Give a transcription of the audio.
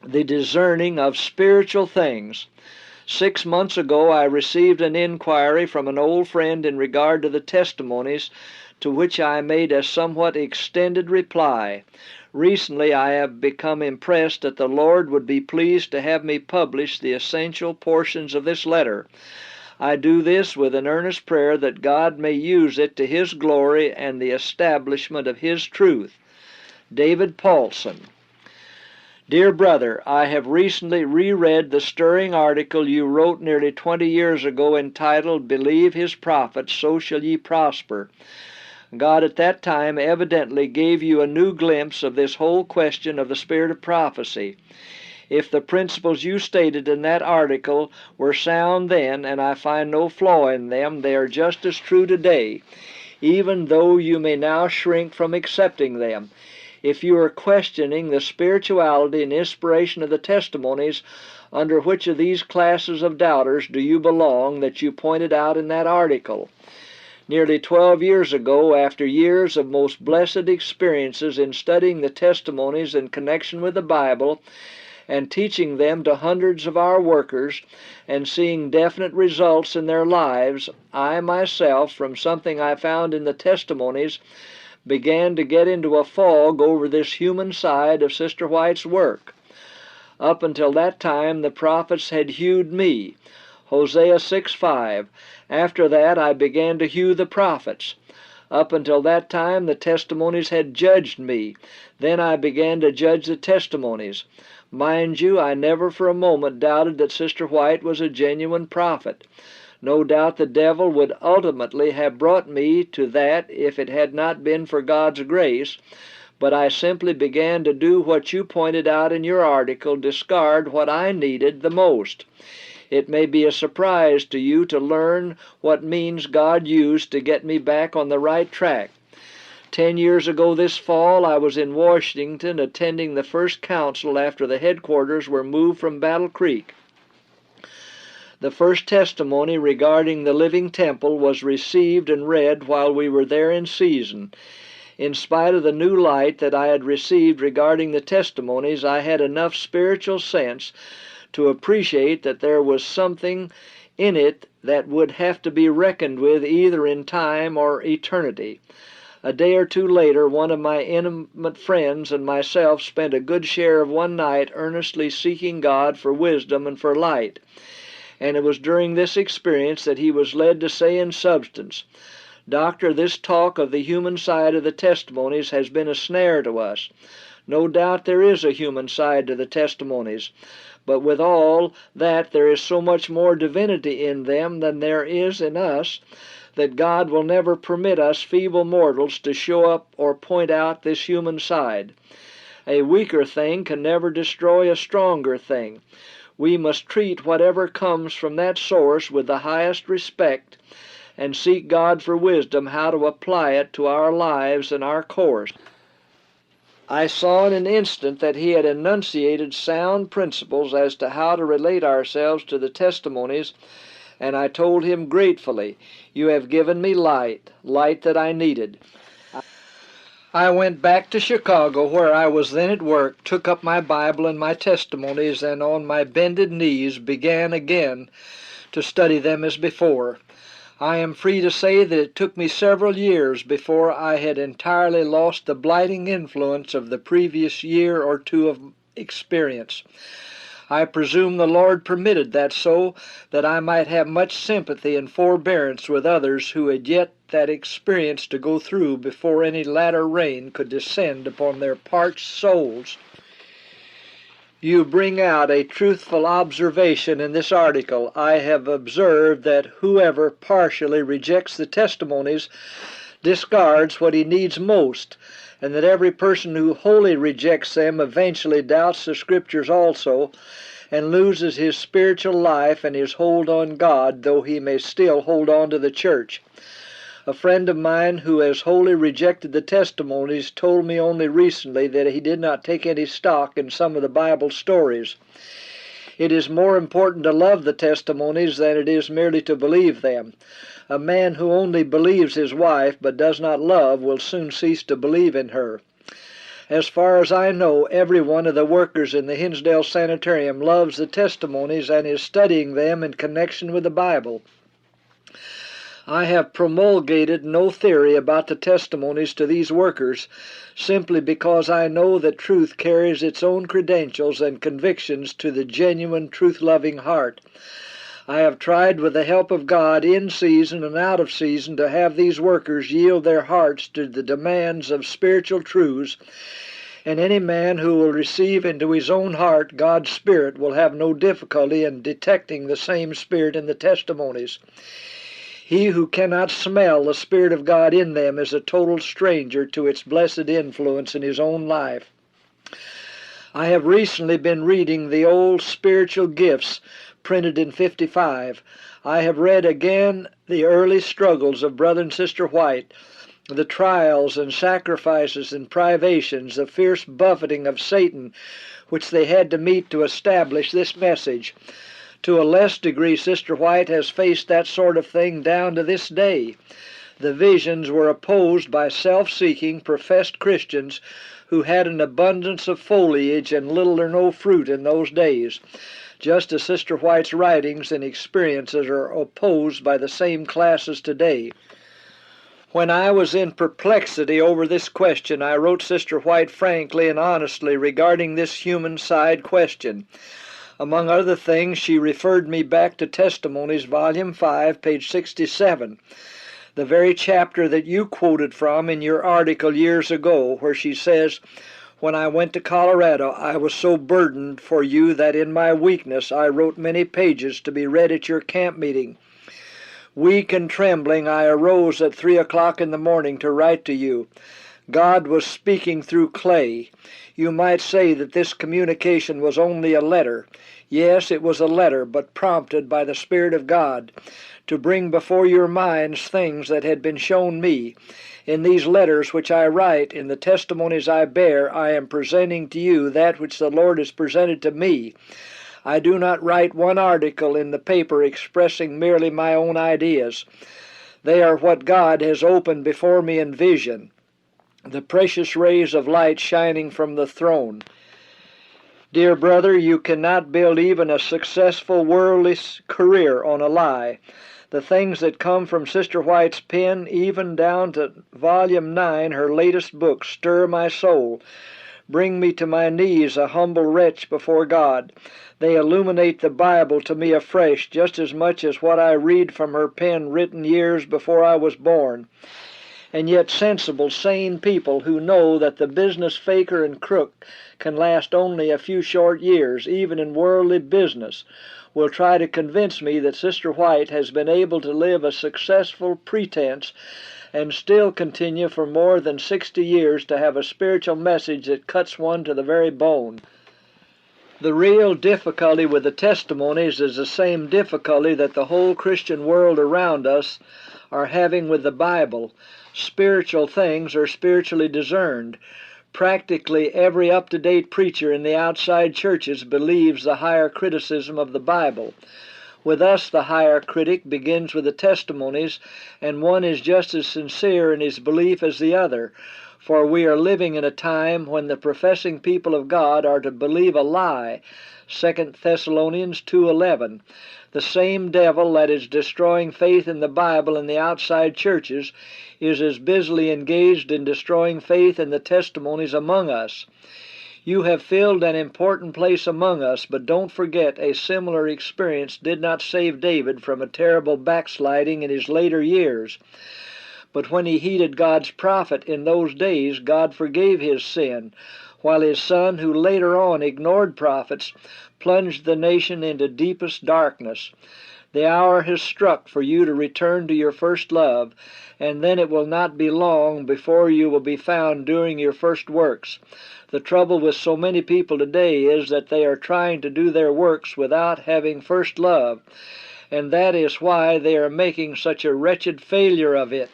the discerning of spiritual things. 6 months ago I received an inquiry from an old friend in regard to the testimonies, to which I made a somewhat extended reply. Recently I have become impressed that the Lord would be pleased to have me publish the essential portions of this letter. I do this with an earnest prayer that God may use it to His glory and the establishment of His truth. David Paulson. Dear brother, I have recently reread the stirring article you wrote nearly 20 years ago entitled, "Believe His Prophets, So Shall Ye Prosper." God at that time evidently gave you a new glimpse of this whole question of the spirit of prophecy. If the principles you stated in that article were sound then, and I find no flaw in them, they are just as true today, even though you may now shrink from accepting them. If you are questioning the spirituality and inspiration of the testimonies, under which of these classes of doubters do you belong that you pointed out in that article? Nearly 12 years ago, after years of most blessed experiences in studying the testimonies in connection with the Bible and teaching them to hundreds of our workers and seeing definite results in their lives, I myself, from something I found in the testimonies, began to get into a fog over this human side of Sister White's work. Up until that time the prophets had hewed me, Hosea 6:5. After that I began to hew the prophets. Up until that time the testimonies had judged me. Then I began to judge the testimonies. Mind you, I never for a moment doubted that Sister White was a genuine prophet. No doubt the devil would ultimately have brought me to that if it had not been for God's grace, but I simply began to do what you pointed out in your article, discard what I needed the most. It may be a surprise to you to learn what means God used to get me back on the right track. 10 years ago this fall I was in Washington attending the first council after the headquarters were moved from Battle Creek. The first testimony regarding the living temple was received and read while we were there in season. In spite of the new light that I had received regarding the testimonies, I had enough spiritual sense to appreciate that there was something in it that would have to be reckoned with either in time or eternity. A day or two later, one of my intimate friends and myself spent a good share of one night earnestly seeking God for wisdom and for light. And it was during this experience that he was led to say in substance, "Doctor, this talk of the human side of the testimonies has been a snare to us. No doubt there is a human side to the testimonies, but with all that there is so much more divinity in them than there is in us that God will never permit us feeble mortals to show up or point out this human side. A weaker thing can never destroy a stronger thing. We must treat whatever comes from that source with the highest respect and seek God for wisdom how to apply it to our lives and our course." I saw in an instant that he had enunciated sound principles as to how to relate ourselves to the testimonies, and I told him gratefully, "You have given me light that I needed." I went back to Chicago, where I was then at work, took up my Bible and my testimonies, and on my bended knees began again to study them as before. I am free to say that it took me several years before I had entirely lost the blighting influence of the previous year or two of experience. I presume the Lord permitted that so that I might have much sympathy and forbearance with others who had yet that experience to go through before any latter rain could descend upon their parched souls. You bring out a truthful observation in this article. I have observed that whoever partially rejects the testimonies discards what he needs most, and that every person who wholly rejects them eventually doubts the Scriptures also, and loses his spiritual life and his hold on God, though he may still hold on to the church. A friend of mine who has wholly rejected the testimonies told me only recently that he did not take any stock in some of the Bible stories. It is more important to love the testimonies than it is merely to believe them. A man who only believes his wife but does not love will soon cease to believe in her. As far as I know, every one of the workers in the Hinsdale Sanitarium loves the testimonies and is studying them in connection with the Bible. I have promulgated no theory about the testimonies to these workers simply because I know that truth carries its own credentials and convictions to the genuine, truth-loving heart. I have tried with the help of God in season and out of season to have these workers yield their hearts to the demands of spiritual truths, and any man who will receive into his own heart God's Spirit will have no difficulty in detecting the same Spirit in the testimonies. He who cannot smell the Spirit of God in them is a total stranger to its blessed influence in his own life. I have recently been reading the old Spiritual Gifts, printed in '55. I have read again the early struggles of Brother and Sister White, the trials and sacrifices and privations, the fierce buffeting of Satan which they had to meet to establish this message. To a less degree, Sister White has faced that sort of thing down to this day. The visions were opposed by self-seeking, professed Christians who had an abundance of foliage and little or no fruit in those days, just as Sister White's writings and experiences are opposed by the same classes today. When I was in perplexity over this question, I wrote Sister White frankly and honestly regarding this human side question. Among other things, she referred me back to Testimonies, Volume 5, page 67, the very chapter that you quoted from in your article years ago, where she says, "When I went to Colorado, I was so burdened for you that in my weakness I wrote many pages to be read at your camp meeting. Weak and trembling, I arose at 3 o'clock in the morning to write to you. God was speaking through clay. You might say that this communication was only a letter. Yes, it was a letter, but prompted by the Spirit of God, to bring before your minds things that had been shown me. In these letters which I write, in the testimonies I bear, I am presenting to you that which the Lord has presented to me. I do not write one article in the paper expressing merely my own ideas. They are what God has opened before me in vision, the precious rays of light shining from the throne. Dear brother, you cannot build even a successful worldly career on a lie. The things that come from Sister White's pen, even down to Volume 9, her latest book, stir my soul, bring me to my knees a humble wretch before God. They illuminate the Bible to me afresh, just as much as what I read from her pen written years before I was born. And yet sensible, sane people who know that the business faker and crook can last only a few short years, even in worldly business, will try to convince me that Sister White has been able to live a successful pretense and still continue for more than 60 years to have a spiritual message that cuts one to the very bone. The real difficulty with the testimonies is the same difficulty that the whole Christian world around us are having with the Bible. Spiritual things are spiritually discerned. Practically every up-to-date preacher in the outside churches believes the higher criticism of the Bible. With us, the higher critic begins with the testimonies, and one is just as sincere in his belief as the other, for we are living in a time when the professing people of God are to believe a lie, 2 Thessalonians 2:11. The same devil that is destroying faith in the Bible in the outside churches is as busily engaged in destroying faith in the testimonies among us. You have filled an important place among us, but don't forget a similar experience did not save David from a terrible backsliding in his later years. But when he heeded God's prophet in those days, God forgave his sin, while his son, who later on ignored prophets, plunged the nation into deepest darkness. The hour has struck for you to return to your first love, and then it will not be long before you will be found doing your first works. The trouble with so many people today is that they are trying to do their works without having first love, and that is why they are making such a wretched failure of it.